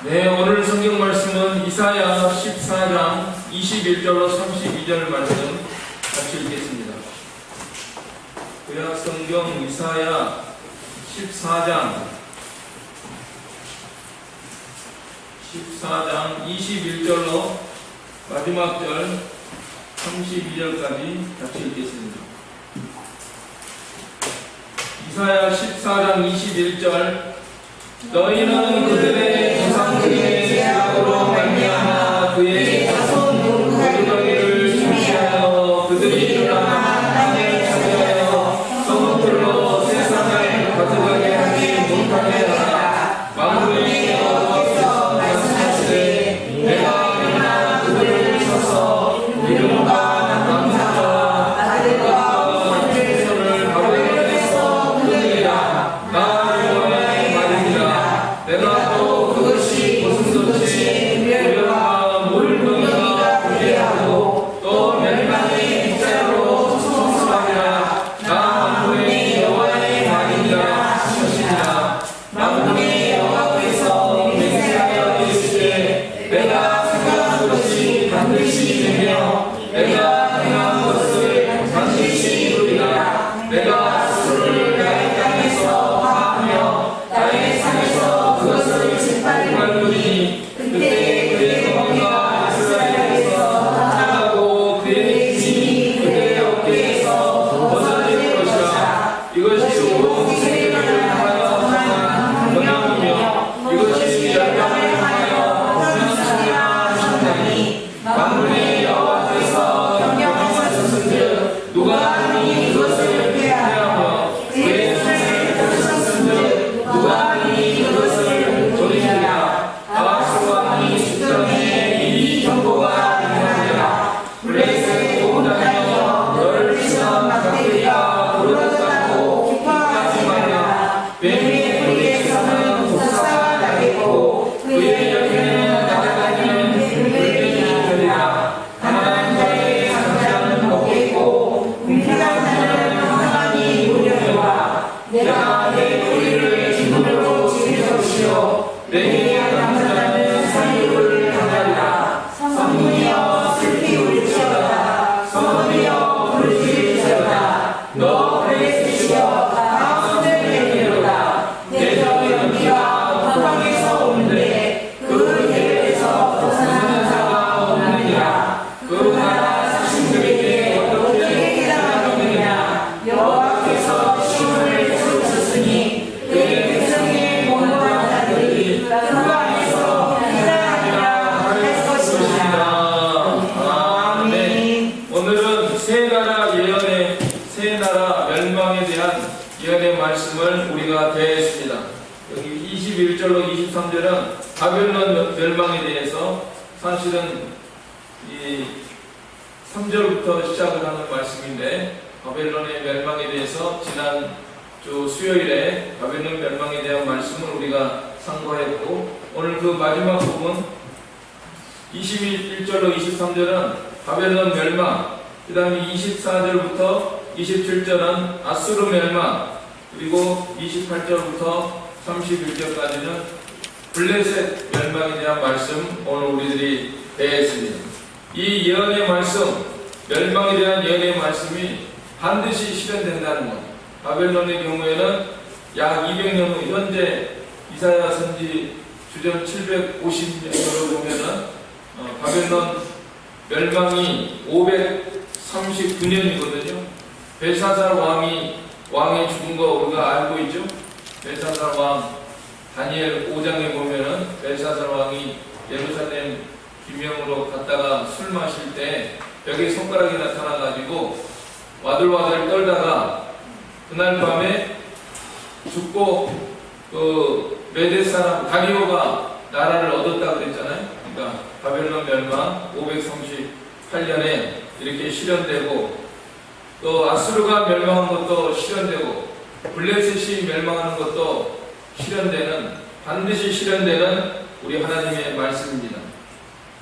네, 오늘 성경 말씀은 이사야 14장 21절로 32절 말씀 같이 읽겠습니다. 구약 성경 이사야 14장 21절로 마지막 절 32절까지 같이 읽겠습니다. 이사야 14장 21절 너희는 그들의 조상들의 죄악으로 말미암아 그의 자손 누구를 준비하여 그들이 일어나 땅을 차지하여 성읍들로 세상을 가져가게 하지 못하게 하라. 만군의 여호와께서 말씀하시되 내가 일어나 그들을 쳐서 이름과 남자와 아들과 자손을 바벨론에서 끊으리라. 나 여호와의 말이니라. 내가 또 그것이 고슴도치 우려와 물고기가 되게 하고 또 멸망의 빗자루로 청소하리라. 나 만군의 여호와의 말이니라 하시니라. 만군의 여호와께서 맹세하여 이르시되 내가 생각한 것이 반드시 되며 내가 행한 것을 반드시 이루리라. 내가 수를 나의 땅에서 파하며 나의 산에서 그것을 짓밟으리니 그때 그의 어머니가 이스라엘에서 나가고 그의 힘이 그의 어깨에서 벗어질 것이라. 이것이 온 세계를 향하여 행한 명령이며 이것이 열방을 향하여 명령하라 하셨나니 만군의 여호와께서 명령하셨은즉 누가 감히 그것을 폐하며 그의 손을 펴셨은즉 누가 감히 그것을 돌이키랴. 아하스 왕이 죽전에 이 경고가 일어나니라. 블레셋 오다며 너를 피선 박대리가 부러졌다고 기뻐하지 말라. 뱀의 뿌리에서는 독사가 나겠고 그의 열매는 날아다니는 물들이 되리라. 가난한 자의 상자는 먹겠고 궁핍한 자는 평안히 누리리라. 내가 내 뿌리를 기쁨으로 지켜주시오. 내 남자는 살육을 당하리라. 성문이여 슬피 울지어다. 성문이여 울지어다. 너 블레셋이여 다 손들리리로다. 내적 연기가 북방에서 오는데 그 계획에서 벗어나는 자가 없느니라. 그 나라 자신들에게 어떻게 해당하느냐. 여호와께서 시온을 쫓으셨으니 그의 백성의 공고한 자들이 그 안에서 해당하리라 할 것이니라. 아멘. 오늘은 세 나라 예언의 세 나라 멸망에 대한 예언의 말씀을 우리가 대했습니다. 여기 21절로 23절은 바벨론 멸망에 대해서 사실은 이 3절부터 시작을 하는 말씀인데 바벨론의 멸망에 대해서 지난 주 수요일에 바벨론 멸망에 대한 말씀을 우리가 상고했고 오늘 그 마지막 부분 21절로 23절은 바벨론 멸망, 그 다음에 24절부터 27절은 아수르 멸망, 그리고 28절부터 31절까지는 블레셋 멸망에 대한 말씀 오늘 우리들이 대했습니다. 이 예언의 말씀, 멸망에 대한 예언의 말씀이 반드시 실현된다는 것. 바벨론의 경우에는 약 200년 후 현재 이사야 선지 주전 750년으로 보면은 바벨론 멸망이 539년이거든요. 벨사살 왕의 죽은 거 우리가 알고 있죠? 벨사살 왕 다니엘 5장에 보면은 벨사살 왕이 예루살렘 기명으로 갔다가 술 마실 때 벽에 손가락이 나타나가지고 와들와들 떨다가 그날 밤에 죽고 그 메대 사람 다리오가 나라를 얻었다 그랬잖아요. 그러니까 바벨론 멸망 538년에 이렇게 실현되고 또 아수르가 멸망한 것도 실현되고 블레셋이 멸망하는 것도 실현되는 반드시 실현되는 우리 하나님의 말씀입니다.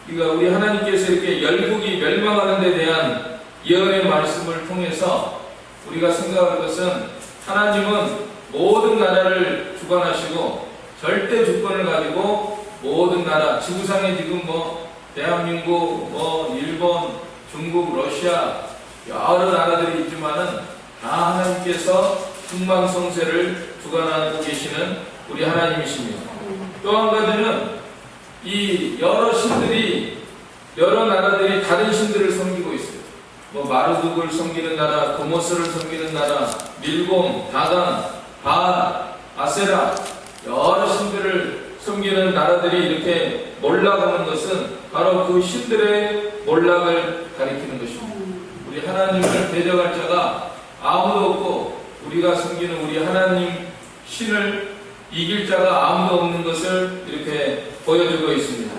그러니까 우리 하나님께서 이렇게 열국이 멸망하는 데 대한 예언의 말씀을 통해서 우리가 생각할 것은 하나님은 모든 나라를 주관하시고 절대 주권을 가지고 모든 자, 지구상에 지금 뭐 대한민국, 뭐 일본, 중국, 러시아 여러 나라들이 있지만은 다 하나님께서 흥망성쇠를 주관하고 계시는 우리 하나님이십니다. 또 한 가지는 이 여러 신들이, 여러 나라들이 다른 신들을 섬기고 있어요. 뭐 마르둑을 섬기는 나라, 고모스를 섬기는 나라, 밀곰, 다간, 바알, 아세라, 여러 신들을 섬기는 나라들이 이렇게 몰락하는 것은 바로 그 신들의 몰락을 가리키는 것입니다. 우리 하나님을 대적할 자가 아무도 없고 우리가 섬기는 우리 하나님 신을 이길 자가 아무도 없는 것을 이렇게 보여주고 있습니다.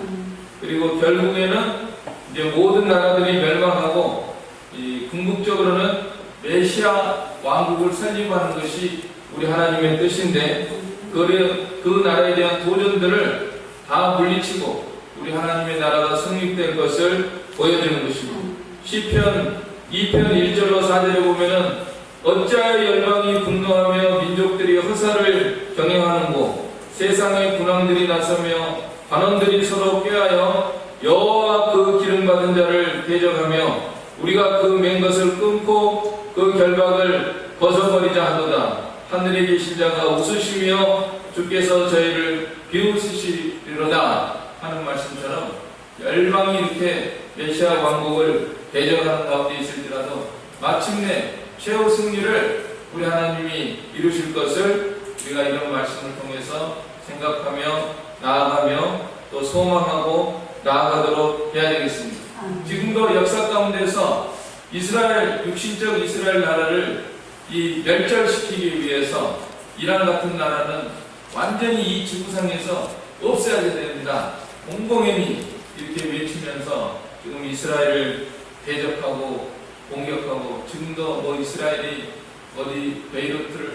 그리고 결국에는 이제 모든 나라들이 멸망하고 이 궁극적으로는 메시아 왕국을 설립하는 것이 우리 하나님의 뜻인데 그 나라에 대한 도전들을 다 물리치고 우리 하나님의 나라가 성립될 것을 보여주는 것입니다. 시편 2편 1절로 4절에 보면은 어찌하여 열방이 분노하며 민족들이 허사를 경영하는고 세상의 군왕들이 나서며 관원들이 서로 꾀하여 여호와 그 기름받은 자를 대적하며 우리가 그 맨 것을 끊고 그 결박을 벗어버리자 하도다. 하늘에 계신 자가 웃으시며 주께서 저희를 비웃으시리로다 하는 말씀처럼 열방이 이렇게 메시아 왕국을 대적하는 가운데 있을지라도 마침내 최후 승리를 우리 하나님이 이루실 것을 우리가 이런 말씀을 통해서 생각하며 나아가며 또 소망하고 나아가도록 해야 되겠습니다. 지금도 역사 가운데서 이스라엘, 육신적 이스라엘 나라를 이 멸절시키기 위해서 이란 같은 나라는 완전히 이 지구상에서 없애야 됩니다. 공공연히 이렇게 외치면서 지금 이스라엘을 대적하고 공격하고 지금도 뭐 이스라엘이 어디 베이루트가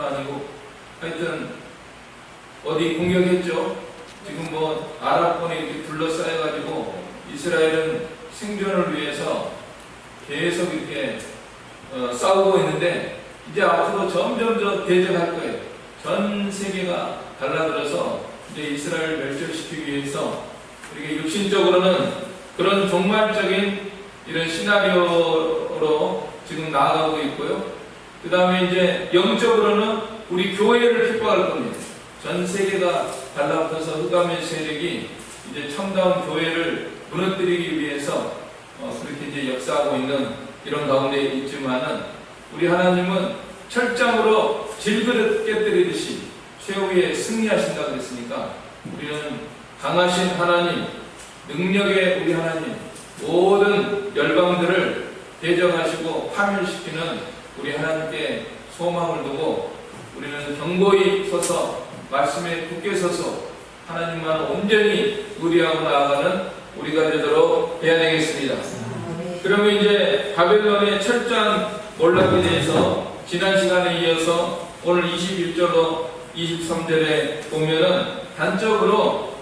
아니고 하여튼 어디 공격했죠. 지금 뭐 아랍권에 이렇게 둘러싸여가지고 이스라엘은 생존을 위해서 계속 이렇게 싸우고 있는데 이제 앞으로 점점 더 대적할 거예요. 전 세계가 달라들어서 이제 이스라엘을 멸절시키기 위해서 이렇게 육신적으로는 그런 종말적인 이런 시나리오로 지금 나아가고 있고요. 그 다음에 이제 영적으로는 우리 교회를 핍박할 겁니다. 전 세계가 달라붙어서 흑암의 세력이 이제 참다운 교회를 무너뜨리기 위해서 그렇게 이제 역사하고 있는 이런 가운데 있지만은 우리 하나님은 철장으로 질그릇 깨뜨리듯이 최후에 승리하신다고 그랬으니까 우리는 강하신 하나님, 능력의 우리 하나님, 모든 열방들을 대적하시고 파멸시키는 우리 하나님께 소망을 두고 우리는 견고히 서서 말씀에 굳게 서서 하나님만 온전히 의리하고 나아가는 우리가 되도록 해야 되겠습니다. 그러면 이제 바벨론의 철저한 몰락에 대해서 지난 시간에 이어서 오늘 21절로 23절에 보면은 단적으로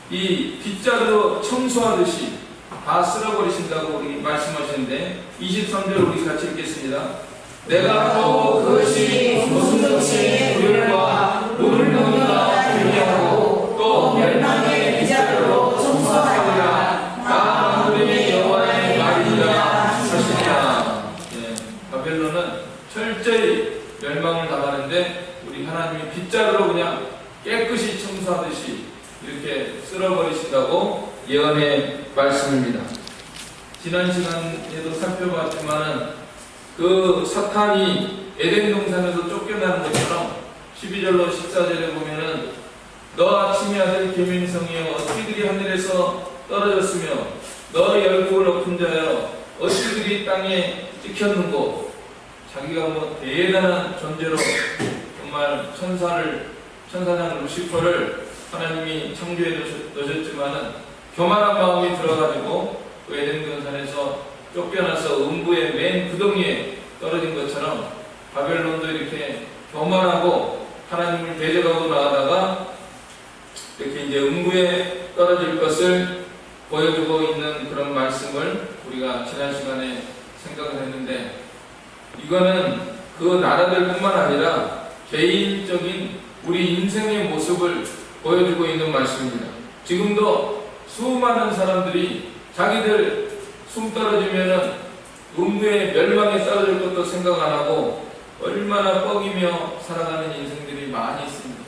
이 빗자루 청소하듯이 다 쓸어버리신다고 우리 말씀하시는데 23절 우리 같이 읽겠습니다. 내가 또 그것이 무슨 불과 물을 넣는가 들리하고 또 멸망의 빗자루로 청소하리라. 나 하나님의 여호와의 말이라 하시니라. 바벨론은 철저히 멸망을 당하는데 우리 하나님이 빗자루로 그냥 깨끗이 청소하듯이 이렇게 쓸어버리신다고 예언의 말씀입니다. 지난 시간에도 살펴봤지만은 그 사탄이 에덴 동산에서 쫓겨나는 것처럼 12절로 14절에 보면은 너 아침의 아들 계명성이여 어찌 그리 하늘에서 떨어졌으며 너 열국을 엎은 자여 어찌 그리 땅에 찍혔는고. 자기가 뭐 대단한 존재로 정말 천사장 루시퍼를 하나님이 창조해 놓으셨지만은 교만한 마음이 들어가지고 그 에덴 동산에서 쫓겨나서 음부의 맨 구덩이에 떨어진 것처럼 바벨론도 이렇게 교만하고 하나님을 대적하고 나가다가 이렇게 이제 음부에 떨어질 것을 보여주고 있는 그런 말씀을 우리가 지난 시간에 생각을 했는데 이거는 그 나라들뿐만 아니라 개인적인 우리 인생의 모습을 보여주고 있는 말씀입니다. 지금도 수많은 사람들이 자기들 숨 떨어지면은 음부의 멸망에 떨어질 것도 생각 안 하고 얼마나 뻐기며 살아가는 인생들이 많이 있습니다.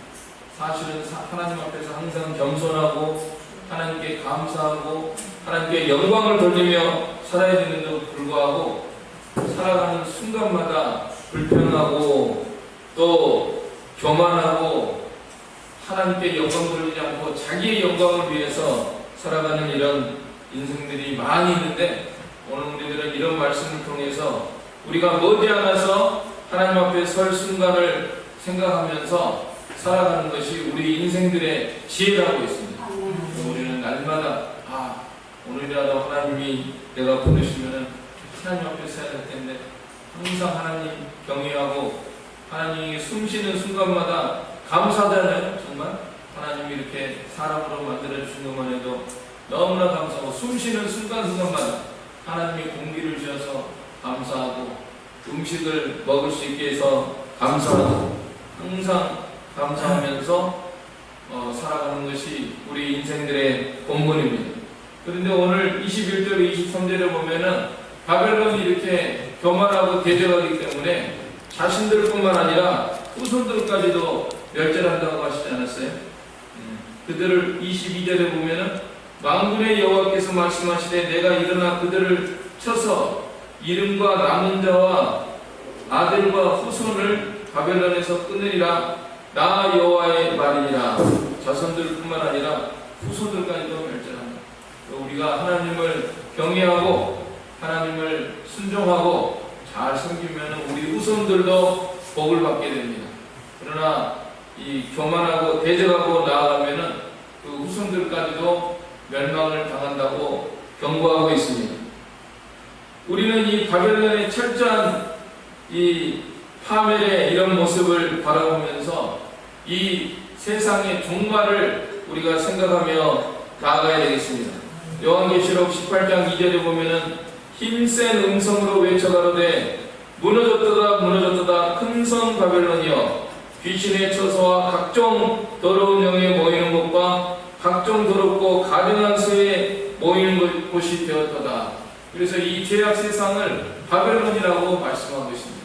사실은 하나님 앞에서 항상 겸손하고 하나님께 감사하고 하나님께 영광을 돌리며 살아야 되는데도 불구하고 살아가는 순간마다 불평하고 또 교만하고 하나님께 영광 돌리지 않고 자기의 영광을 위해서 살아가는 이런 인생들이 많이 있는데, 오늘 우리들은 이런 말씀을 통해서 우리가 머지않아서 하나님 앞에 설 순간을 생각하면서 살아가는 것이 우리 인생들의 지혜라고 있습니다. 우리는 날마다 오늘이라도 하나님이 내가 부르시면은 하나님 앞에 서야 될 텐데, 항상 하나님 경외하고 하나님이 숨쉬는 순간마다 감사하잖아요. 정말 하나님이 이렇게 사람으로 만들어주신 것만 해도 너무나 감사하고, 숨쉬는 순간순간마다 하나님이 공기를 주셔서 감사하고 음식을 먹을 수 있게 해서 감사하고 항상 감사하면서 살아가는 것이 우리 인생들의 본분입니다. 그런데 오늘 21절 23절에 보면은 바벨론이 이렇게 교만하고 대적하기 때문에 자신들뿐만 아니라 후손들까지도 멸절한다고 하시지 않았어요? 그들을 22절에 보면은 만군의 여호와께서 말씀하시되 내가 일어나 그들을 쳐서 이름과 남은 자와 아들과 후손을 바벨론에서 끊으리라. 나 여호와의 말이니라. 자손들뿐만 아니라 후손들까지도 멸절한다. 우리가 하나님을 경외하고 하나님을 순종하고 잘 섬기면 우리 후손들도 복을 받게 됩니다. 그러나 이 교만하고 대적하고 나아가면은 그 후손들까지도 멸망을 당한다고 경고하고 있습니다. 우리는 이 바벨론의 철저한 이 파멸의 이런 모습을 바라보면서 이 세상의 종말을 우리가 생각하며 나아가야 되겠습니다. 요한계시록 18장 2절에 보면은 힘센 음성으로 외쳐가로되 무너졌도다 무너졌도다 큰 성 바벨론이여 귀신의 처소와 각종 더러운 영에 모이는 곳과 각종 더럽고 가증한 수에 모이는 곳이 되었도다. 그래서 이 죄악 세상을 바벨론이라고 말씀하고 있습니다.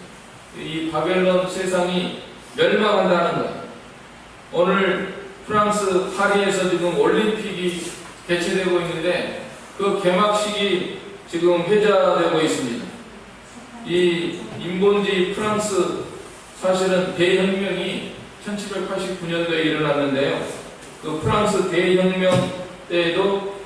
이 바벨론 세상이 멸망한다는 거예요. 오늘 프랑스 파리에서 지금 올림픽이 개최되고 있는데 그 개막식이 지금 회자되고 있습니다. 이 인본주의 프랑스, 사실은 대혁명이 1789년도에 일어났는데요. 그 프랑스 대혁명 때에도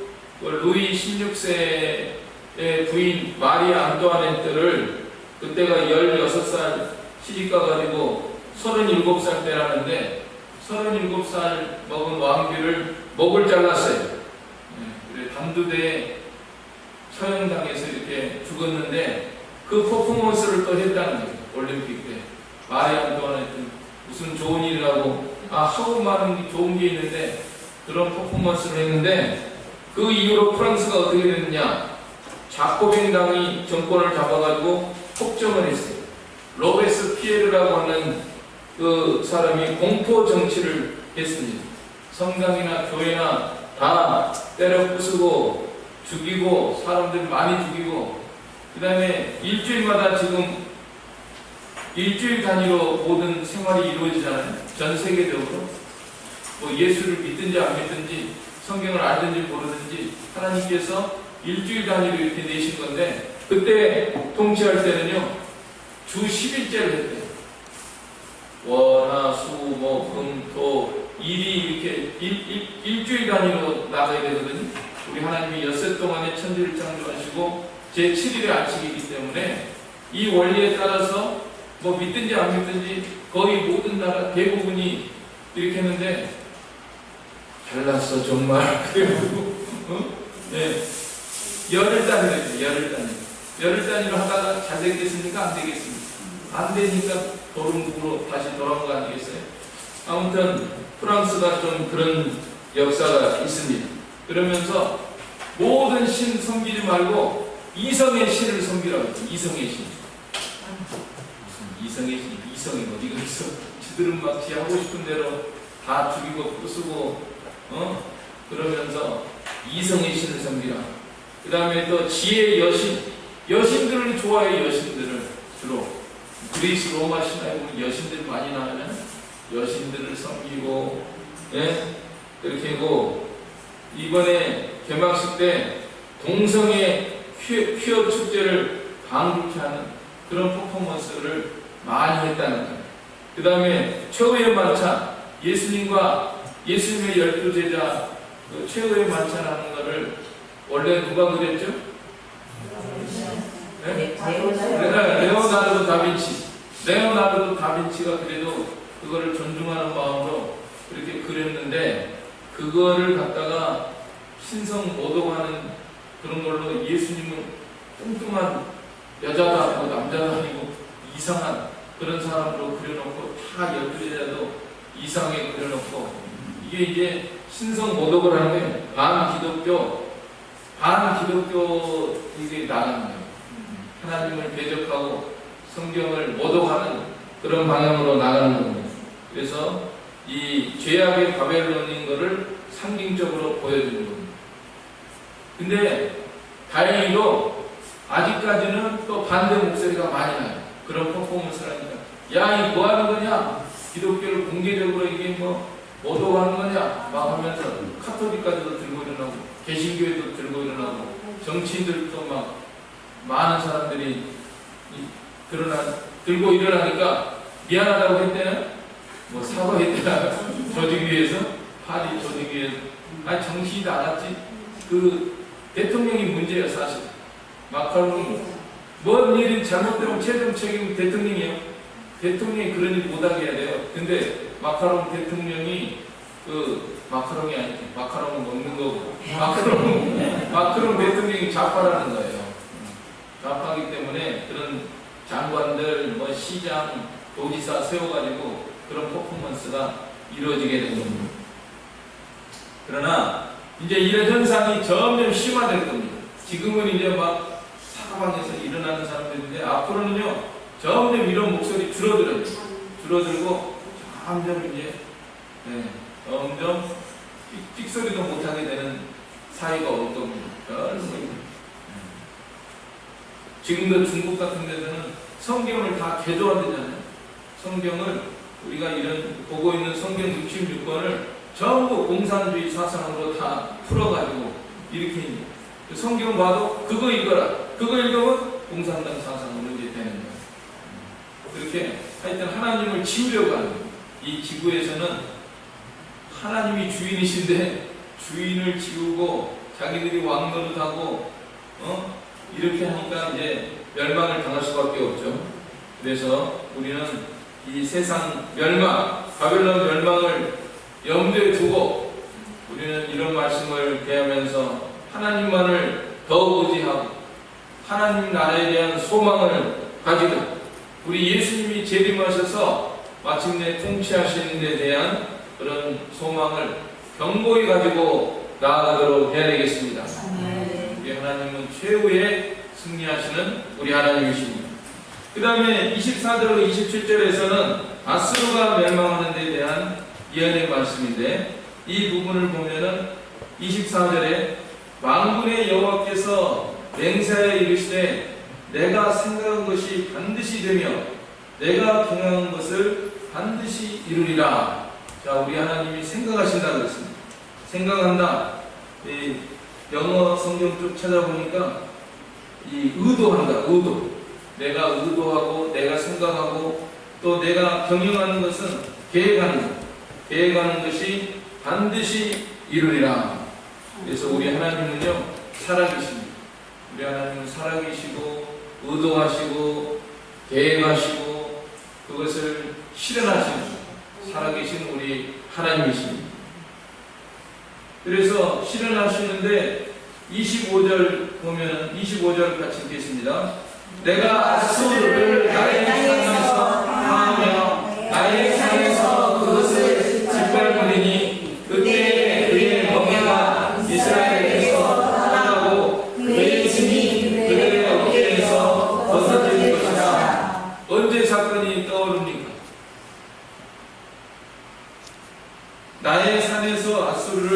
루이 16세의 부인 마리 안뚜아네트를, 그때가 16살 시집가 가지고 37살 때라는데 37살 먹은 왕비를 목을 잘랐어요. 단두대에 처형당해서 이렇게 죽었는데 그 퍼포먼스를 또 했다는 거예요. 올림픽 때 마리 안뚜아네트 무슨 좋은 일이라고 하고 많은 좋은 게 있는데 그런 퍼포먼스를 했는데, 그 이후로 프랑스가 어떻게 됐느냐, 자코뱅당이 정권을 잡아가지고 폭정을 했어요. 로베스 피에르라고 하는 그 사람이 공포 정치를 했습니다. 성당이나 교회나 다 때려 부수고 죽이고 사람들 많이 죽이고, 그 다음에 일주일마다 지금 일주일 단위로 모든 생활이 이루어지잖아요. 전 세계적으로. 뭐 예수를 믿든지 안 믿든지 성경을 알든지 모르든지 하나님께서 일주일 단위로 이렇게 내신 건데, 그때 통치할 때는요 주 10일째를 했대요. 월, 화, 수, 목, 금, 토, 일이 이렇게 일주일 단위로 나가야 되거든요. 우리 하나님이 엿새 동안에 천지를 창조하시고 제7일에 안식이기 때문에 이 원리에 따라서 뭐 믿든지 안 믿든지 거의 모든 나라 대부분이 이렇게 했는데, 잘났어 정말. 그래가지고 네. 열흘 단위로 했죠. 열흘 단위로 하다가 잘 되겠습니까? 안 되겠습니까? 안 되니까 도름국으로 다시 돌아온 거 아니겠어요? 아무튼 프랑스가 좀 그런 역사가 있습니다. 그러면서 모든 신 섬기지 말고 이성의 신을 섬기라고 했죠. 이성의 신. 무슨 이성의 신, 이성이 어디가 있어? 지들은 막 지 하고 싶은 대로 다 죽이고 부수고 그러면서 이성의 신을 섬기라. 그 다음에 또 지혜의 여신들을 좋아해. 여신들을 주로 그리스 로마 신화에 보면 여신들 많이 나오면 여신들을 섬기고, 예? 그렇게 하고, 이번에 개막식 때 동성애 퀴어 축제를 방불케 하는 그런 퍼포먼스를 많이 했다는 거예요. 그 다음에 최후의 만찬, 예수님의 12제자 최후의 만찬하는 거를 원래 누가 그랬죠? 네? 레오나르도 다빈치가 그래도 그거를 존중하는 마음으로 그렇게 그렸는데, 그거를 갖다가 신성 모독하는 그런 걸로 예수님은 뚱뚱한 여자도 아니고 남자도 아니고 이상한 그런 사람으로 그려놓고, 다 12제자도 이상하게 그려놓고, 이게 이제 신성 모독을 하는 게 반기독교 이게 나가는 거예요. 하나님을 대적하고 성경을 모독하는 그런 방향으로 나가는 겁니다. 그래서 이 죄악의 바벨론인 것을 상징적으로 보여주는 겁니다. 근데 다행히도 아직까지는 또 반대 목소리가 많이 나요. 그런 퍼포먼스를 하니까, 야, 이 뭐 하는 거냐? 기독교를 공개적으로 이게 뭐 모독하는 거냐? 막 하면서 카톨릭까지도 들고 일어나고, 개신교회도 들고 일어나고, 정치인들도 막 많은 사람들이 들고 일어나니까 미안하다고 했대요. 뭐 사과했대요. 조직위에서, 파리 조직위에서. 아니, 정신이 나갔지. 그 대통령이 문제예요, 사실. 마카롱이 뭔 일이 잘못되면 최종 책임 대통령이에요. 대통령이 그런 일 못하게 해야 돼요. 근데 마카롱 대통령이 마카롱이 아니지, 마카롱은 먹는 거고, 마카롱 대통령이 좌파라는 거예요. 좌파이기 때문에 그런 장관들, 뭐 시장, 도지사 세워가지고 그런 퍼포먼스가 이루어지게 된 겁니다. 그러나 이제 이런 현상이 점점 심화될 겁니다. 지금은 이제 막 사방에서 일어나는 사람들인데, 앞으로는요 점점 이런 목소리 줄어들고 점점 이제 점점 삑소리도 못하게 되는 사회가 올 겁니다. 지금도 중국 같은 데서는 성경을 다 개조하잖아요. 성경을 우리가 보고 있는 성경 66권을 전부 공산주의 사상으로 다 풀어가지고 이렇게 성경 봐도 그거 읽어라. 그거 읽으면 공산당 사상으로 이제 되는 거예요. 그렇게 하여튼 하나님을 지우려고 하는 거예요. 이 지구에서는 하나님이 주인이신데 주인을 지우고 자기들이 왕노릇하고 이렇게 하니까 이제 멸망을 당할 수밖에 없죠. 그래서 우리는 이 세상 멸망, 바벨론 멸망을 염두에 두고 우리는 이런 말씀을 대하면서 하나님만을 더 의지하고 하나님 나라에 대한 소망을 가지고 우리 예수님이 재림하셔서 마침내 통치하시는 데 대한 그런 소망을 견고히 가지고 나아가도록 해야 되겠습니다. 우리 하나님은 최후의 승리하시는 우리 하나님이십니다. 그 다음에 24절로 27절에서는 아수르가 멸망하는 데 대한 예언의 말씀인데, 이 부분을 보면은 24절에 만군의 여호와께서 맹세하여 이르시되 내가 생각한 것이 반드시 되며 내가 경영한 것을 반드시 이루리라. 자, 우리 하나님이 생각하신다고 했습니다. 생각한다. 이 영어 성경 쭉 찾아보니까 이 의도한다. 내가 의도하고 내가 생각하고 또 내가 경영하는 것은 계획하는 것이 반드시 이루리라. 그래서 우리 하나님은요 살아계십니다. 우리 하나님은 살아계시고 의도하시고 계획하시고 그것을 실현하시는 살아계신 우리 하나님이십니다. 그래서 실현하시는데 25절 보면 25절 같이 읽겠습니다. 내가 아수르를 나의 상에서 하며 나의 상에서 그것을 짓밟으리니 그때 그의 멍에가 이스라엘에서 떠나고 그의 짐이 그들의 어깨에서 벗어질 것이다. 언제 사건이 떠오릅니까?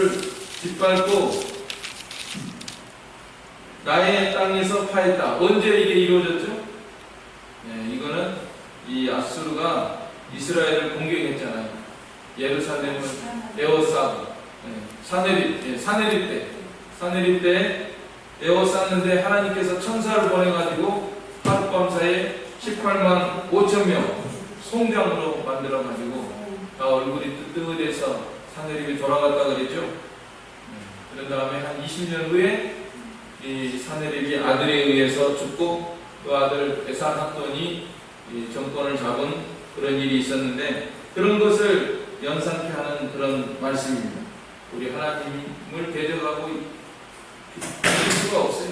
아수르를 짓밟고 나의 땅에서 파했다. 언제 이게 이루어졌죠? 네, 이거는 이 아수르가 이스라엘을 공격했잖아요. 예루살렘을 에워싸고 사내립 때 에워쌌는데 하나님께서 천사를 보내가지고 하룻밤 사이에 18만 5천 명 송장으로 만들어가지고 얼굴이 뜨뜻해서 사내립이 돌아갔다 그랬죠. 그런 다음에 한 20년 후에 이 사내립이 아들에 의해서 죽고 그 아들 에산 학돈이 정권을 잡은 그런 일이 있었는데, 그런 것을 연상케 하는 그런 말씀입니다. 우리 하나님을 대적하고 있을 수가 없어요.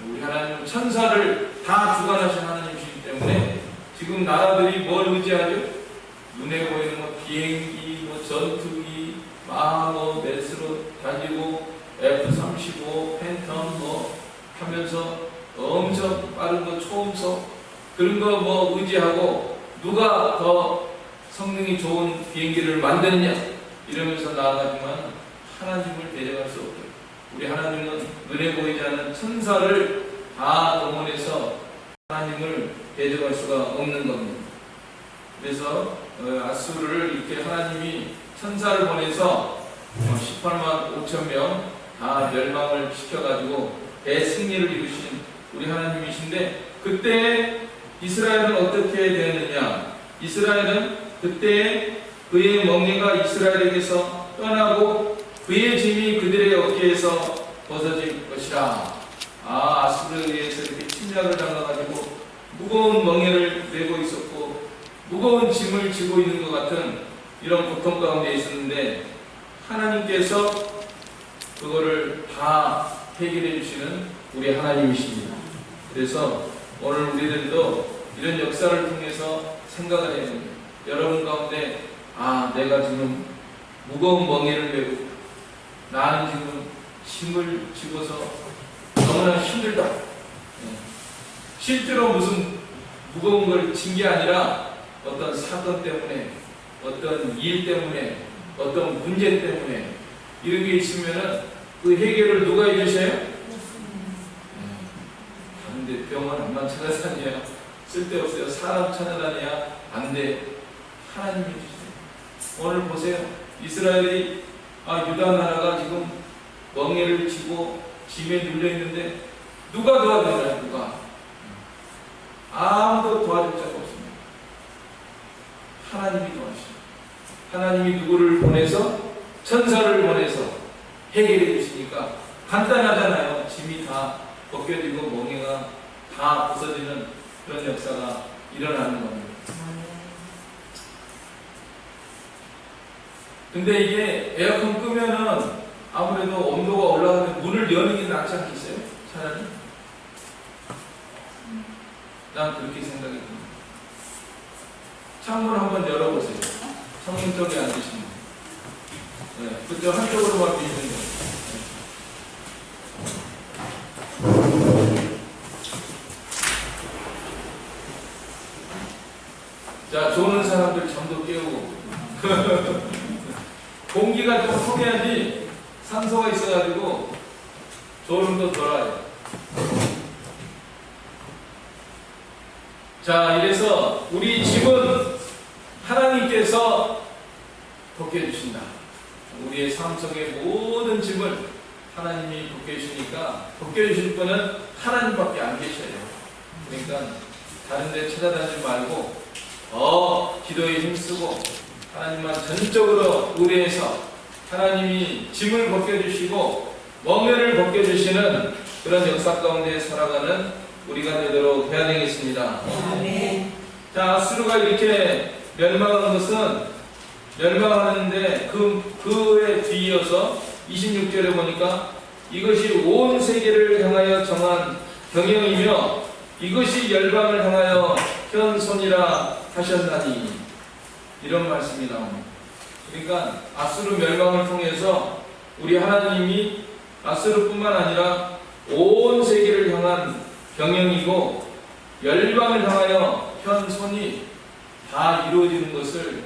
우리 하나님은 천사를 다 주관하신 하나님이시기 때문에 지금 나라들이 뭘 의지하죠? 눈에 보이는 비행기, 전투기, 메스로 가지고 F-35, 팬텀 하면서 엄청 빠른 초음속 그런 거 의지하고 누가 더 성능이 좋은 비행기를 만드느냐 이러면서 나아가지만 하나님을 대적할 수 없죠. 우리 하나님은 눈에 보이지 않는 천사를 다 동원해서 하나님을 대적할 수가 없는 겁니다. 그래서 아수르를 이렇게 하나님이 천사를 보내서 18만 5천 명 다 멸망을 시켜가지고 대승리를 이루신 우리 하나님이신데, 그때 이스라엘은 어떻게 되었느냐? 이스라엘은 그때 그의 멍에가 이스라엘에게서 떠나고 그의 짐이 그들의 어깨에서 벗어질 것이라. 아수르에 의해서 이렇게 침략을 당해가지고 무거운 멍에를 메고 있었고 무거운 짐을 지고 있는 것 같은 이런 고통 가운데 있었는데, 하나님께서 그거를 다 해결해 주시는 우리 하나님이십니다. 그래서 오늘 우리들도 이런 역사를 통해서 생각을 해야 됩니다. 여러분 가운데 내가 지금 무거운 멍에를 메고 나는 지금 짐을 지고서 너무나 힘들다. 실제로 무슨 무거운 걸 진 게 아니라 어떤 사건 때문에, 어떤 일 때문에, 어떤 문제 때문에 이런 게 있으면은 그 해결을 누가 해주셔요? 근데 병원 안만 찾아다녀야 쓸데없어요. 사람 찾아다녀야 안 돼. 하나님이 주세요. 오늘 보세요. 이스라엘이 유다 나라가 지금 멍에를 치고 짐에 눌려 있는데 누가 도와주나요? 누가? 아무도 도와줄 자가 없습니다. 하나님이 도와주시죠. 하나님이 누구를 보내서, 천사를 보내서 해결해 주시니까 간단하잖아요. 짐이 다 벗겨지고 멍에가 다 부서지는 그런 역사가 일어나는 겁니다. 근데 이게 에어컨 끄면은 아무래도 온도가 올라가면 문을 여는 게 낫지 않겠어요? 차라리? 난 그렇게 생각이 듭니다. 창문 한번 열어보세요. 창문 쪽에 앉으시면. 그쪽 한쪽으로만 비우면 돼요. 자, 조는 사람들 전도 깨우고 공기가 좀 통해야지 산소가 있어가지고 졸음도 돌아요. 자, 이래서 우리 집은 하나님께서 벗겨주신다. 우리의 삶 속의 모든 짐을 하나님이 벗겨주시니까, 벗겨주실 분은 하나님밖에 안 계셔요. 그러니까 다른 데 찾아다니지 말고 기도에 힘쓰고 하나님만 전적으로 의뢰해서 하나님이 짐을 벗겨주시고 멍에를 벗겨주시는 그런 역사 가운데 살아가는 우리가 되도록 해야 되겠습니다. 아멘. 자, 아수르가 이렇게 멸망한 것은, 멸망하는데 그에 뒤이어서 26절에 보니까 이것이 온 세계를 향하여 정한 경영이며 이것이 열방을 향하여 현손이라 하셨나니, 이런 말씀이 나옵니다. 그러니까 아수르 멸망을 통해서 우리 하나님이 아수르뿐만 아니라 온 세계를 향한 경영이고 열방을 향하여 현손이 다 이루어지는 것을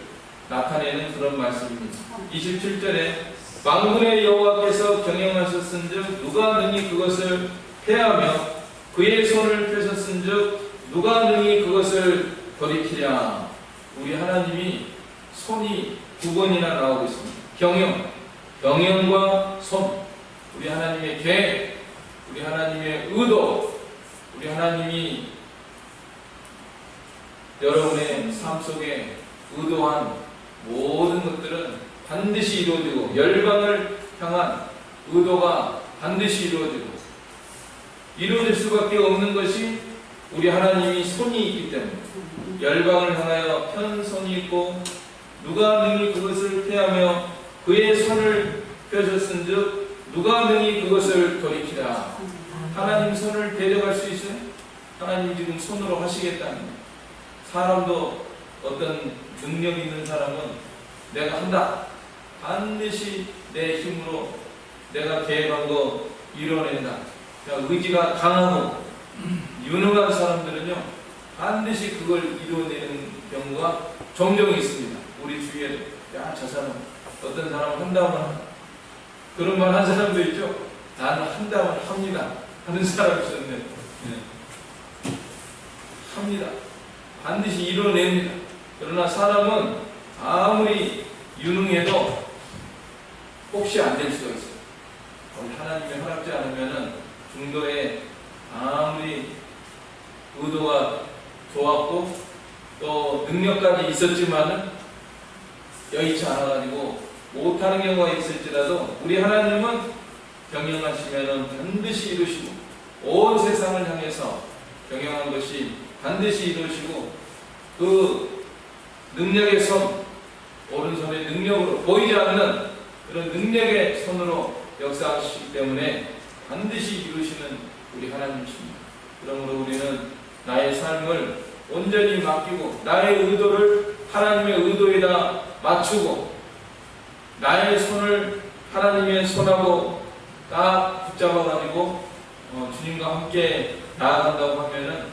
나타내는 그런 말씀입니다. 27절에 만군의 여호와께서 경영하셨은즉 누가 능히 그것을 패하며 그의 손을 펴셨은즉 누가 능히 그것을 돌이키랴. 우리 하나님이 손이 두 번이나 나오고 있습니다. 경영과 손, 우리 하나님의 계획, 우리 하나님의 의도, 우리 하나님이 여러분의 삶 속에 의도한 모든 것들은 반드시 이루어지고, 열방을 향한 의도가 반드시 이루어질 수밖에 없는 것이 우리 하나님이 손이 있기 때문에, 열방을 향하여 편 손이 있고 누가 능히 그것을 패하며 그의 손을 펴셨은즉 누가 능히 그것을 돌이키라. 하나님 손을 데려갈 수 있어요? 하나님 지금 손으로 하시겠다는 거예요. 사람도 어떤 능력 있는 사람은 내가 한다, 반드시 내 힘으로 내가 계획한 거 이뤄낸다, 의지가 강하고 유능한 사람들은요 반드시 그걸 이뤄내는 경우가 종종 있습니다. 우리 주위에 저 사람, 어떤 사람은 한다면 그런 말 한 사람도 있죠. 나는 한다면 합니다 하는 사람이 있었는데, 합니다, 반드시 이뤄냅니다. 그러나 사람은 아무리 유능해도 혹시 안 될 수가 있어요. 하나님이 허락지 않으면은 중도에 아무리 의도가 좋았고 또 능력까지 있었지만은 여의치 않아가지고 못하는 경우가 있을지라도 우리 하나님은 경영하시면은 반드시 이루시고, 온 세상을 향해서 경영한 것이 반드시 이루시고, 그 능력의 손, 오른손의 능력으로 보이지 않는 그런 능력의 손으로 역사하시기 때문에 반드시 이루시는 우리 하나님이십니다. 그러므로 우리는 나의 삶을 온전히 맡기고 나의 의도를 하나님의 의도에다 맞추고 나의 손을 하나님의 손하고 딱 붙잡아가지고 주님과 함께 나아간다고 하면은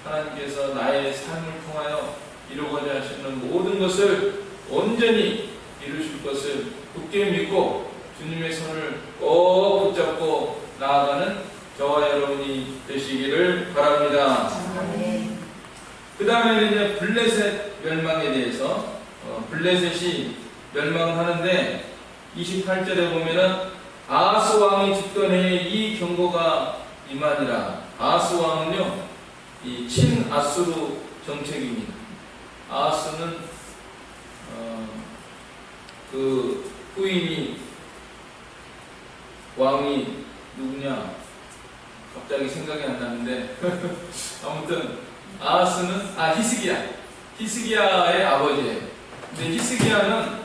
하나님께서 나의 삶을 통하여 이루고자 하시는 모든 것을 온전히 이루실 것을 굳게 믿고 주님의 손을 꼭 붙잡고 나아가는 저와 여러분이 되시기를 바랍니다. 그 다음에 이제 블레셋 멸망에 대해서, 블레셋이 멸망하는데 28절에 보면은 아하스 왕이 죽던 해에 이 경고가 임하니라. 아하스 왕은요, 이 친아수르 정책입니다. 아하스는 그 후임이 왕이 누구냐 갑자기 생각이 안 나는데 아무튼 아하스는 히스기야의 아버지예요. 근데 히스기야는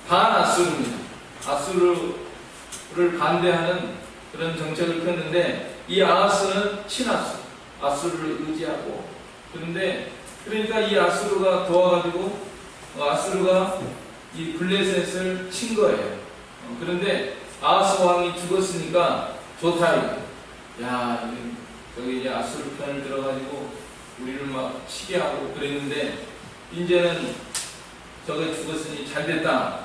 반아수르입니다. 아수르를 반대하는 그런 정책을 폈는데 이 아하스는 친아수르, 아수르를 의지하고, 그러니까 이 아수르가 도와가지고 아수르가 이 블레셋을 친 거예요. 그런데 아하스 왕이 죽었으니까 좋다. 야, 저기 이제 아수르 편을 들어가지고 우리를 막 치게 하고 그랬는데 이제는 저게 죽었으니 잘 됐다.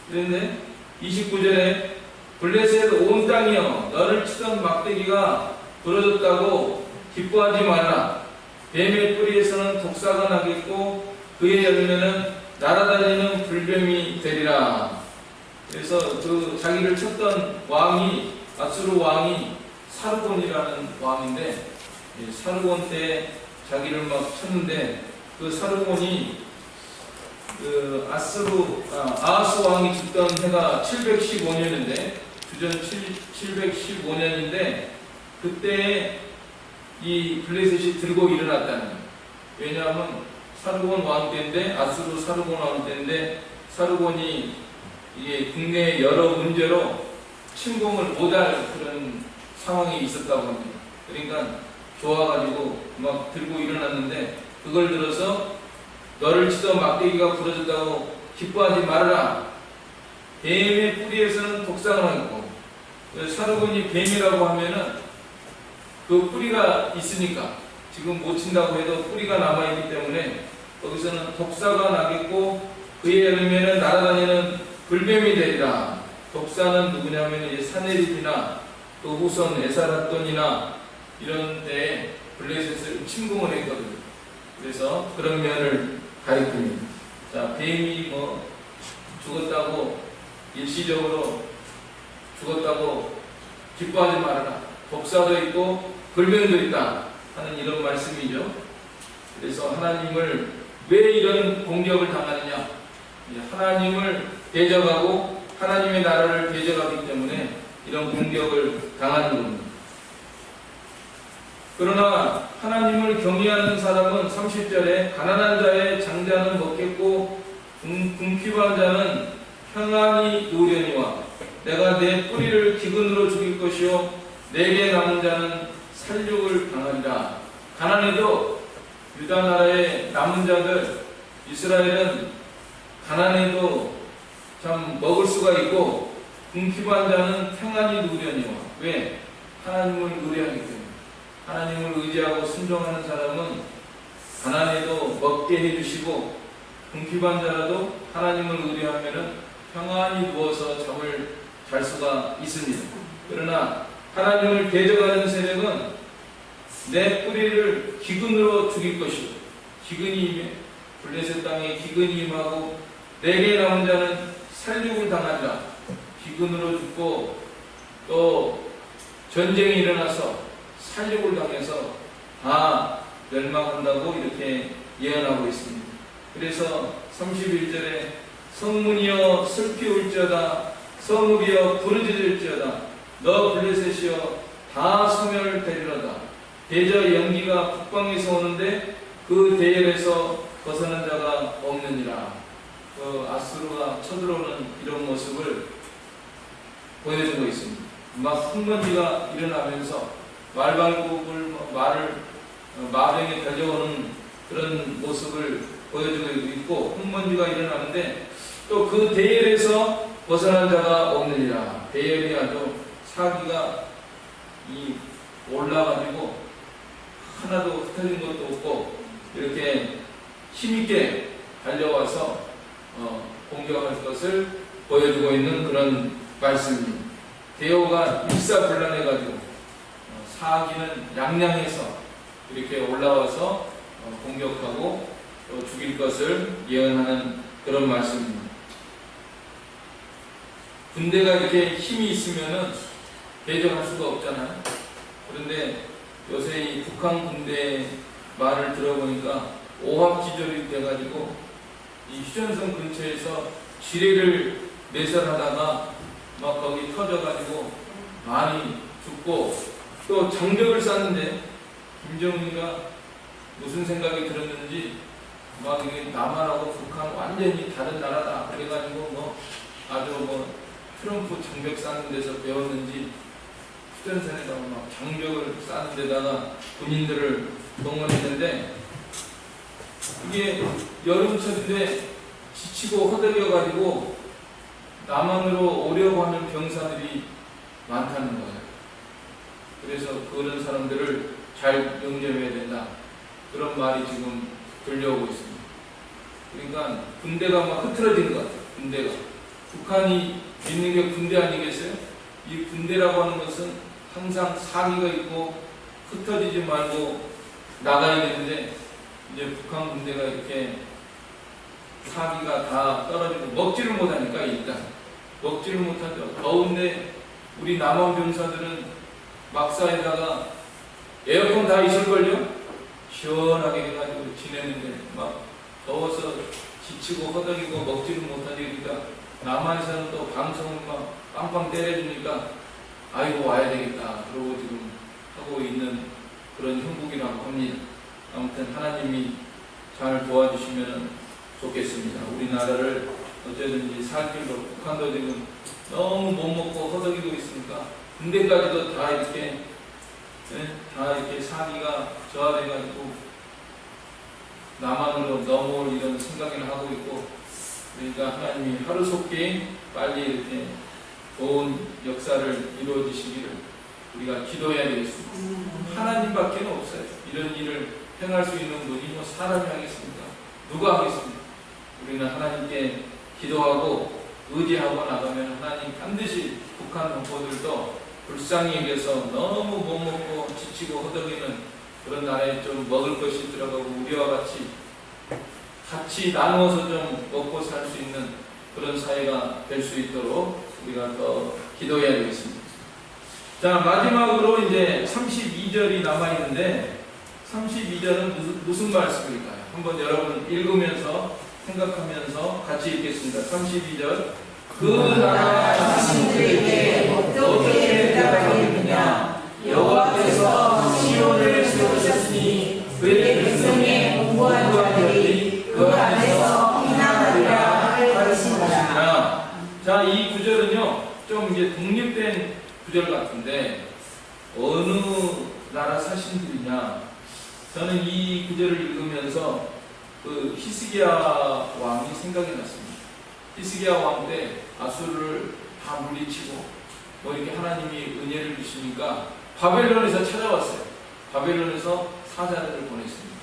그런데 29절에 블레셋 온 땅이여 너를 치던 막대기가 부러졌다고 기뻐하지 말라. 뱀의 뿌리에서는 독사가 나겠고 그의 열매는 날아다니는 불뱀이 되리라. 그래서 그 자기를 쳤던 왕이, 아수르 왕이 사르곤이라는 왕인데, 사르곤 때 자기를 막 쳤는데 그 사르곤이 그 아하스 왕이 죽던 해가 715년인데 주전 715년인데 그때 이 블레셋이 들고 일어났다는 거예요. 왜냐하면 사르곤 왕 때인데, 아수르 사르곤 왕 때인데 사르곤이 이게 국내 여러 문제로 침공을 못할 그런 상황이 있었다고 합니다. 그러니까 좋아가지고 막 들고 일어났는데 그걸 들어서 너를 치던 막대기가 부러졌다고 기뻐하지 말아라. 뱀의 뿌리에서는 독사가 나있고, 사르곤이 뱀이라고 하면은 그 뿌리가 있으니까 지금 못 친다고 해도 뿌리가 남아있기 때문에 거기서는 독사가 나겠고 그의 열매는 날아다니는 불뱀이 되리라. 독사는 누구냐면 이제 사네립이나 또 후손 에사라돈이나 이런 데에 블레셋을 침공을 했거든요. 그래서 그런 면을 가리킵니다. 자, 뱀이 뭐 죽었다고 일시적으로 죽었다고 기뻐하지 말아라. 독사도 있고 불병도 있다 하는 이런 말씀이죠. 그래서 하나님을 왜 이런 공격을 당하느냐? 하나님을 대적하고 하나님의 나라를 대적하기 때문에 이런 공격을 당하는 겁니다. 그러나 하나님을 경외하는 사람은 30절에 가난한 자의 장자는 먹겠고 궁핍한 자는 평안히 누우려니와 내가 내 뿌리를 기근으로 죽일 것이요 내게 남은 자는 살육을 당하리라. 가난해도 유다 나라의 남은 자들 이스라엘은 가난해도 참 먹을 수가 있고 궁핍한 자는 평안히 누우려니와 왜? 하나님을 의뢰하기 때문에 하나님을 의지하고 순종하는 사람은 가난해도 먹게 해주시고 궁핍한 자라도 하나님을 의뢰하면 평안히 누워서 잠을 잘 수가 있습니다. 그러나 하나님을 대적하는 세력은 내 뿌리를 기근으로 죽일 것이고 기근이 임해 블레셋 땅에 기근이 임하고 내게 남은 자는 살육을 당하리라. 기근으로 죽고 또 전쟁이 일어나서 살육을 당해서 다 멸망한다고 이렇게 예언하고 있습니다. 그래서 31절에 성문이여 슬피 울지어다 성읍이여 부르짖을지어다 너 블레셋이여 다 소멸되리로다. 대저 연기가 북방에서 오는데 그 대열에서 벗어난 자가 없느니라. 아수르가 쳐들어오는 이런 모습을 보여주고 있습니다. 막 흙먼지가 일어나면서 말방국을 말을 마병에 달려오는 그런 모습을 보여주고 있고 흙먼지가 일어나는데 또 그 대열에서 벗어난 자가 없느니라. 대열이 아주 사기가 올라가지고 하나도 흩어진 것도 없고 이렇게 힘있게 달려와서 공격할 것을 보여주고 있는 그런 말씀입니다. 대오가 일사불란해가지고 사기는 양양해서 이렇게 올라와서 공격하고 또 죽일 것을 예언하는 그런 말씀입니다. 군대가 이렇게 힘이 있으면은 대적할 수가 없잖아요. 그런데 요새 이 북한 군대 말을 들어보니까 오합지졸이 돼가지고 이 휴전선 근처에서 지뢰를 매설하다가 막 거기 터져가지고 많이 죽고 또 장벽을 쌓는데 김정은이가 무슨 생각이 들었는지 막 이게 남한하고 북한 완전히 다른 나라다 그래가지고 뭐 아주 뭐 트럼프 장벽 쌓는 데서 배웠는지 휴전선에다가 막 장벽을 쌓는 데다가 군인들을 동원했는데 이게 여름철인데 지치고 허덕여가지고 남한으로 오려고 하는 병사들이 많다는 거예요. 그래서 그런 사람들을 잘 영접해야 된다. 그런 말이 지금 들려오고 있습니다. 그러니까 군대가 막 흐트러지는 것 같아요. 군대가. 북한이 있는 게 군대 아니겠어요? 이 군대라고 하는 것은 항상 사기가 있고 흩어지지 말고 나가야 되는데 이제 북한 군대가 이렇게 사기가 다 떨어지고 먹지를 못하니까 일단 먹지를 못하죠. 더운데 우리 남한 병사들은 막사에다가 에어컨 다 있을걸요? 시원하게 해가지고 지내는데 막 더워서 지치고 허덕이고 먹지를 못하지. 그러니까 남한에서는 또 방송을 막 빵빵 때려주니까 아이고 와야 되겠다 그러고 지금 하고 있는 그런 형국이라고 합니다. 아무튼 하나님이 잘 도와주시면 좋겠습니다. 우리나라를 어쩌든지 살길로 북한도 지금 너무 못 먹고 허덕이고 있으니까 군대까지도 다 이렇게 사기가 저하돼가지고 남한으로 넘어올 이런 생각을 하고 있고 그러니까 하나님이 하루속히 빨리 이렇게 좋은 역사를 이루어주시기를 우리가 기도해야 되겠습니다. 하나님밖에 없어요. 이런 일을 행할 수 있는 분이 사람이 하겠습니까? 누가 하겠습니까? 우리는 하나님께 기도하고 의지하고 나가면 하나님 반드시 북한 동포들도 불쌍히 여겨서 너무 못 먹고 지치고 허덕이는 그런 나라에 좀 먹을 것이 들어가고 우리와 같이 나누어서 좀 먹고 살 수 있는 그런 사회가 될 수 있도록 우리가 더 기도해야 되겠습니다. 자, 마지막으로 이제 32절이 남아있는데 32절은 무슨 말씀일까요? 한번 여러분 읽으면서 생각하면서 같이 읽겠습니다. 32절. 그 나라 자신들에게 어떻게 대답하겠느냐? 여호와께서 시온을 세우셨으니 그의 백성의 공고한 자들이 그 안에서 피난하리라 할 것이니라. 자, 이 구절은요 좀 이제 독립된 구절 같은데 어느 나라 사신들이냐? 저는 이 구절을 읽으면서 그 히스기야 왕이 생각이 났습니다. 히스기야 왕 때 아수르를 다 물리치고 뭐 이렇게 하나님이 은혜를 주시니까 바벨론에서 찾아왔어요. 바벨론에서 사자들을 보냈습니다.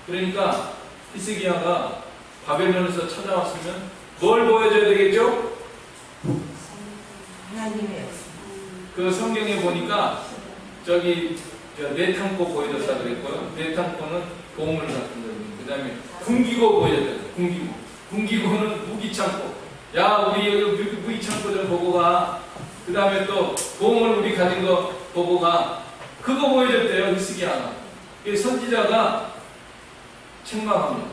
그러니까 히스기야가 바벨론에서 찾아왔으면 뭘 보여줘야 되겠죠? 하나님의 그 성경에 보니까 저기 내탕포 보여줬다 그랬고요. 내탕포는 보물 같은 거입니다. 그 다음에 군기고 보여줬다. 군기고는 무기창고. 야, 우리 여기 무기창고 좀 보고 가. 그 다음에 또 보물 우리 가진 거 보고 가. 그거 보여줬대요. 히스기야가. 선지자가 책망합니다.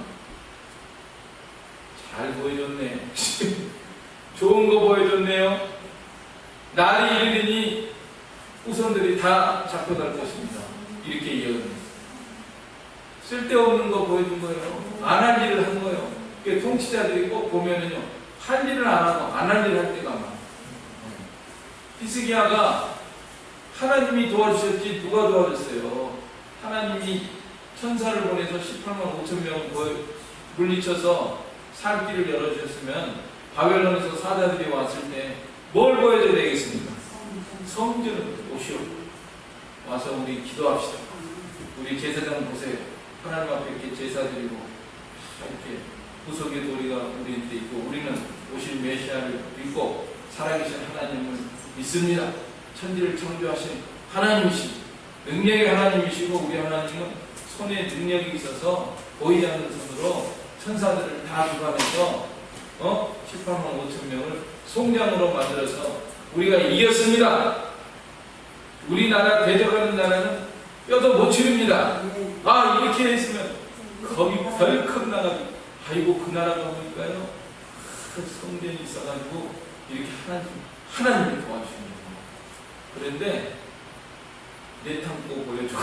잘 보여줬네. 좋은 거 보여줬네요. 날이 이르니 후손들이 다 잡혀갈 것입니다. 이렇게 예언합니다. 쓸데없는 거 보여준 거예요. 안 할 일을 한 거예요. 통치자들이 꼭 보면은요, 할 일을 안 하고 안 할 일을 할 때가 많아요. 히스기야가 하나님이 도와주셨지 누가 도와줬어요? 하나님이 천사를 보내서 18만 5천 명을 물리쳐서 살 길을 열어주셨으면 바벨론에서 사자들이 왔을 때 뭘 보여줘야 되겠습니까? 성전을 오시오. 와서 우리 기도합시다. 우리 제사장 보세요. 하나님 앞에 이렇게 제사 드리고 이렇게 구속의 도리가 우리한테 있고 우리는 오실 메시아를 믿고 살아계신 하나님을 믿습니다. 천지를 창조하신 하나님이시고 능력의 하나님이시고 우리 하나님은 손에 능력이 있어서 보이지 않는 손으로 천사들을 다 주관해서 18만 5천 명을 송장으로 만들어서 우리가 이겼습니다. 우리나라 대적하는 나라는 뼈도 못 치릅니다. 아, 이렇게 했으면 거기 덜컥 나가지고 아이고 그 나라가 보니까요 그 성전이 있어가지고 이렇게 하나님이 도와주십니다. 그런데 내탕고 보여주고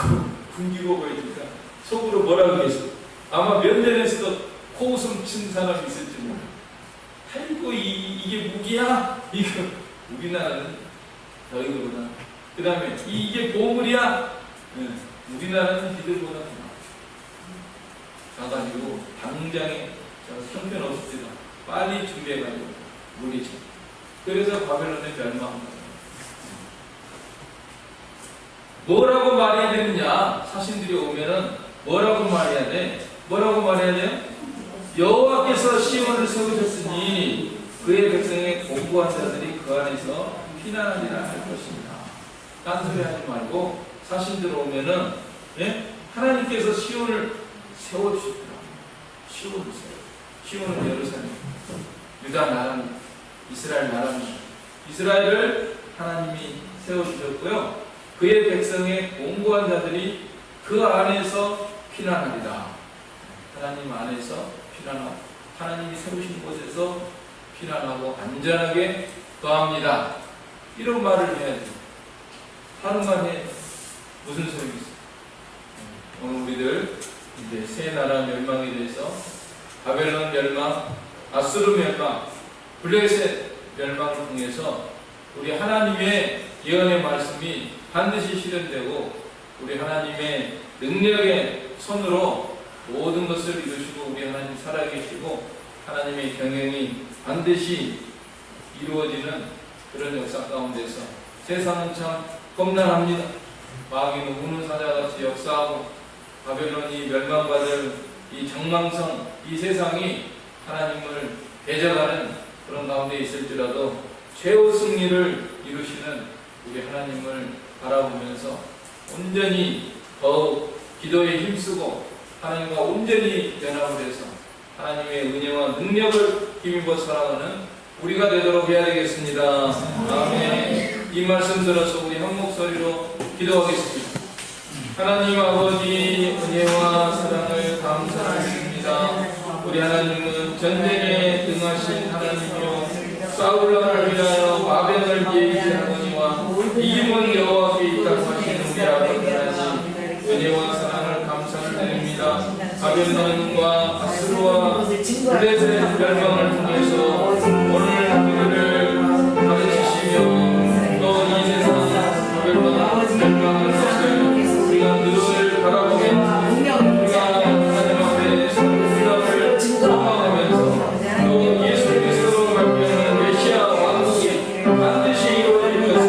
군기고 보여주니까 속으로 뭐라고 그랬어? 아마 면전에서도 코웃음 친 사람이 있을지 몰라요. 아이고 이게 무기야? 이거 우리나라는 너희들보다. 그 다음에 이게 보물이야? 우리나라는 니들보다 가가지고 당장에 형편없을 때다 빨리 준비해가지고 물리쳐. 그래서 바벨론에 멸망한 거예요. 뭐라고 말해야 되느냐? 사신들이 오면은 뭐라고 말해야 돼? 뭐라고 말해야 돼요? 여호와께서 시온을 세우셨으니 그의 백성의 공부한 자들이 그 안에서 피난하리라 할 것입니다. 딴소리 하지 말고 사신들 오면은 하나님께서 시온을 세워주셨다. 시온을 세워. 시온은 예루살렘, 유다 나라입니다. 이스라엘 나라입니다. 이스라엘을 하나님이 세워주셨고요. 그의 백성의 공부한 자들이 그 안에서 피난하리라. 하나님 안에서 피난하고 하나님이 세우신 곳에서 피난하고 안전하게 거합니다. 이런 말을 해야 돼요. 하루만 해 무슨 소용이 있어요? 오늘 우리들 이제 세 나라 멸망에 대해서 바벨론 멸망, 아수르 멸망, 블레셋 멸망을 통해서 우리 하나님의 예언의 말씀이 반드시 실현되고 우리 하나님의 능력의 손으로 모든 것을 이루시고 우리 하나님 살아계시고 하나님의 경영이 반드시 이루어지는 그런 역사 가운데서 세상은 참 험난합니다. 마귀는 우는 사자같이 역사하고 바벨론이 멸망받을 이 장망성 이 세상이 하나님을 대적하는 그런 가운데 있을지라도 최후 승리를 이루시는 우리 하나님을 바라보면서 온전히 더욱 기도에 힘쓰고 하나님과 온전히 연합을 해서 하나님의 은혜와 능력을 힘입어 살아가는 우리가 되도록 해야 되겠습니다. 아멘. 이 말씀 들어서 우리 한 목소리로 기도하겠습니다. 하나님 아버지, 은혜와 사랑을 감사드립니다. 우리 하나님은 전쟁에 등하신 하나님이요 사울을 위하여 마병을 예비하거니와 이김은 여호와께 있다고 하신 우리 아버지 하나님, 은혜와 사랑을 감사드립니다. 바벨론과 아스루와 블레셋의 멸망을 통해서 오늘 우리를 가르치시며 또 이 세상 바벨론 멸망을 것을 우리가 늘 바라보게 우리가 하나님 앞에 성부담을 소망하면서 또 예수 그리스도로 발표하는 메시아 왕국이 반드시 이루어질 것을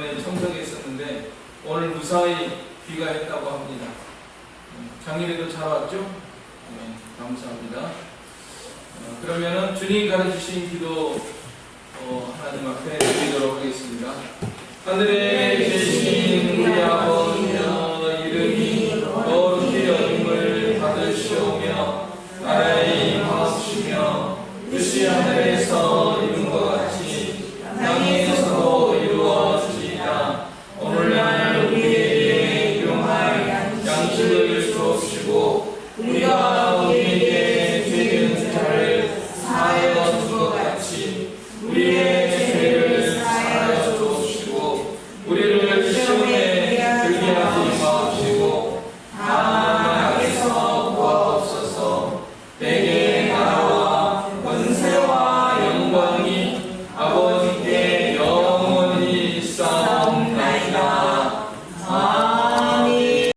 이번에 청석했었는데 오늘 무사히 귀가했다고 합니다. 작년에도 잘 왔죠? 네, 감사합니다. 그러면은 주님 가르치신 기도 하나님 앞에 드리도록 하겠습니다. 하늘에